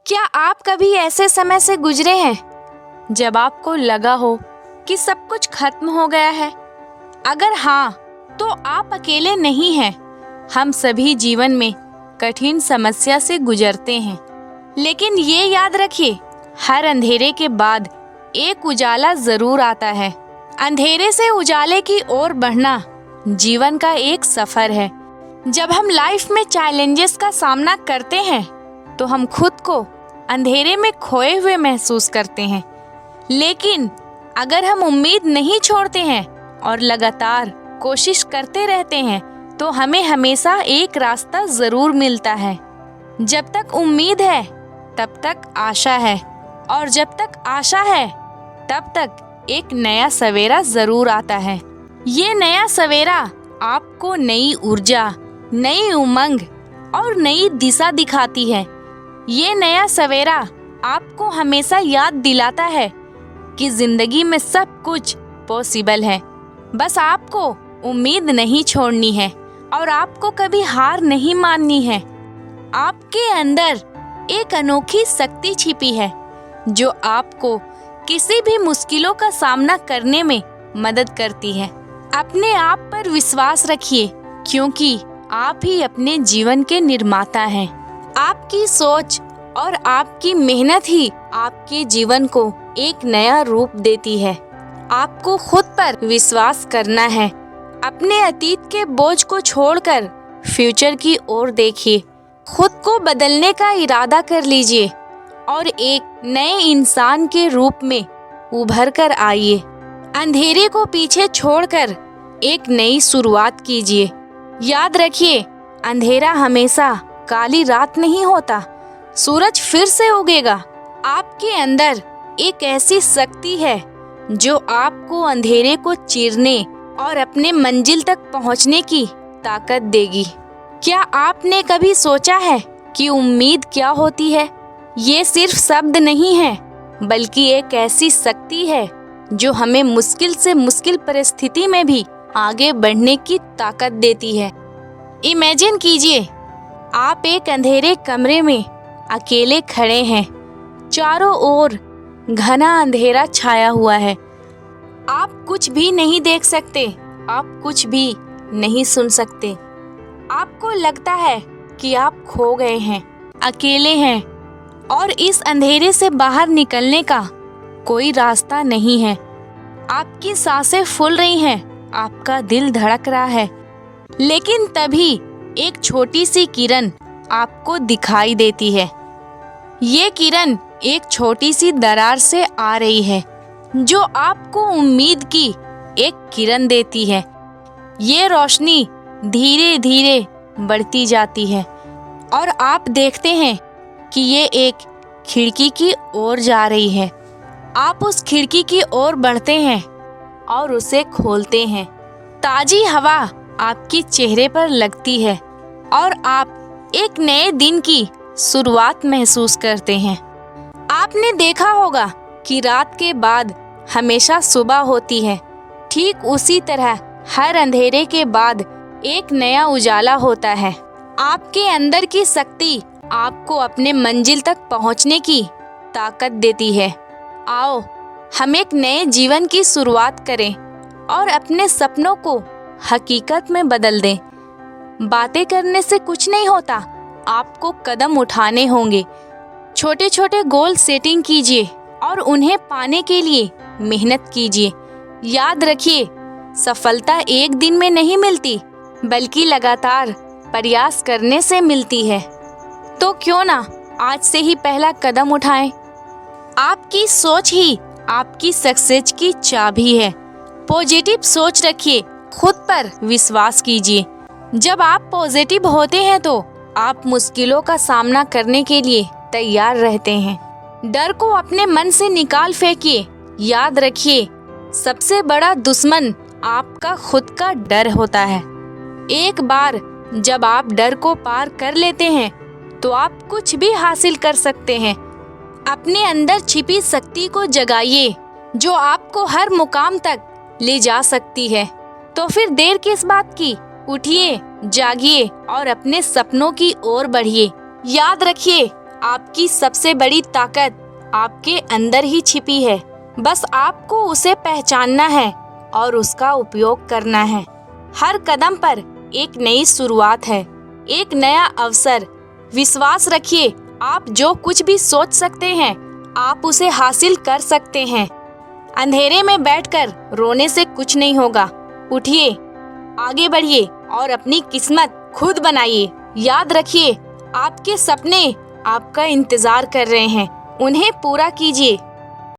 क्या आप कभी ऐसे समय से गुजरे हैं जब आपको लगा हो कि सब कुछ खत्म हो गया है? अगर हाँ, तो आप अकेले नहीं हैं। हम सभी जीवन में कठिन समस्या से गुजरते हैं, लेकिन ये याद रखिए, हर अंधेरे के बाद एक उजाला जरूर आता है। अंधेरे से उजाले की ओर बढ़ना जीवन का एक सफर है। जब हम लाइफ में चैलेंजेस का सामना करते हैं, तो हम खुद को अंधेरे में खोए हुए महसूस करते हैं, लेकिन अगर हम उम्मीद नहीं छोड़ते हैं और लगातार कोशिश करते रहते हैं, तो हमें हमेशा एक रास्ता जरूर मिलता है। जब तक उम्मीद है, तब तक आशा है, और जब तक आशा है, तब तक एक नया सवेरा जरूर आता है। ये नया सवेरा आपको नई ऊर्जा, नई उमंग और नई दिशा दिखाती है। ये नया सवेरा आपको हमेशा याद दिलाता है कि जिंदगी में सब कुछ पॉसिबल है। बस आपको उम्मीद नहीं छोड़नी है और आपको कभी हार नहीं माननी है। आपके अंदर एक अनोखी शक्ति छिपी है जो आपको किसी भी मुश्किलों का सामना करने में मदद करती है। अपने आप पर विश्वास रखिए, क्योंकि आप ही अपने जीवन के निर्माता हैं। आपकी सोच और आपकी मेहनत ही आपके जीवन को एक नया रूप देती है। आपको खुद पर विश्वास करना है। अपने अतीत के बोझ को छोड़कर फ्यूचर की ओर देखिए। खुद को बदलने का इरादा कर लीजिए और एक नए इंसान के रूप में उभर कर आइए। अंधेरे को पीछे छोड़कर एक नई शुरुआत कीजिए। याद रखिए, अंधेरा हमेशा काली रात नहीं होता। सूरज फिर से उगेगा। आपके अंदर एक ऐसी शक्ति है जो आपको अंधेरे को चीरने और अपने मंजिल तक पहुंचने की ताकत देगी। क्या आपने कभी सोचा है कि उम्मीद क्या होती है? ये सिर्फ शब्द नहीं है, बल्कि एक ऐसी शक्ति है जो हमें मुश्किल से मुश्किल परिस्थिति में भी आगे बढ़ने की ताकत देती है। इमेजिन कीजिए, आप एक अंधेरे कमरे में अकेले खड़े हैं। चारों ओर घना अंधेरा छाया हुआ है। आप कुछ भी नहीं देख सकते, आप कुछ भी नहीं सुन सकते। आपको लगता है कि आप खो गए हैं, अकेले हैं, और इस अंधेरे से बाहर निकलने का कोई रास्ता नहीं है। आपकी सांसें फूल रही हैं, आपका दिल धड़क रहा है, लेकिन तभी एक छोटी सी किरण आपको दिखाई देती है। ये किरण एक छोटी सी दरार से आ रही है, जो आपको उम्मीद की एक किरण देती है। ये रोशनी धीरे धीरे बढ़ती जाती है और आप देखते हैं कि ये एक खिड़की की ओर जा रही है। आप उस खिड़की की ओर बढ़ते हैं और उसे खोलते हैं। ताजी हवा आपके चेहरे पर लगती है और आप एक नए दिन की शुरुआत महसूस करते हैं। आपने देखा होगा कि रात के बाद हमेशा सुबह होती है। ठीक उसी तरह हर अंधेरे के बाद एक नया उजाला होता है। आपके अंदर की शक्ति आपको अपने मंजिल तक पहुंचने की ताकत देती है। आओ, हम एक नए जीवन की शुरुआत करें और अपने सपनों को हकीकत में बदल दें। बातें करने से कुछ नहीं होता, आपको कदम उठाने होंगे। छोटे छोटे गोल सेटिंग कीजिए और उन्हें पाने के लिए मेहनत कीजिए। याद रखिए, सफलता एक दिन में नहीं मिलती, बल्कि लगातार प्रयास करने से मिलती है। तो क्यों ना आज से ही पहला कदम उठाएं। आपकी सोच ही आपकी सक्सेस की चाबी है। पॉजिटिव सोच रखिए, खुद पर विश्वास कीजिए। जब आप पॉजिटिव होते हैं तो आप मुश्किलों का सामना करने के लिए तैयार रहते हैं। डर को अपने मन से निकाल फेंकिए। याद रखिए, सबसे बड़ा दुश्मन आपका खुद का डर होता है। एक बार जब आप डर को पार कर लेते हैं, तो आप कुछ भी हासिल कर सकते हैं। अपने अंदर छिपी शक्ति को जगाइए, जो आपको हर मुकाम तक ले जा सकती है। तो फिर देर किस बात की? उठिए, जागिए और अपने सपनों की ओर बढ़िए। याद रखिए, आपकी सबसे बड़ी ताकत आपके अंदर ही छिपी है। बस आपको उसे पहचानना है और उसका उपयोग करना है। हर कदम पर एक नई शुरुआत है, एक नया अवसर। विश्वास रखिए, आप जो कुछ भी सोच सकते हैं आप उसे हासिल कर सकते हैं। अंधेरे में बैठकर रोने से कुछ नहीं होगा। उठिए, आगे बढ़िए और अपनी किस्मत खुद बनाइए। याद रखिए, आपके सपने आपका इंतजार कर रहे हैं, उन्हें पूरा कीजिए।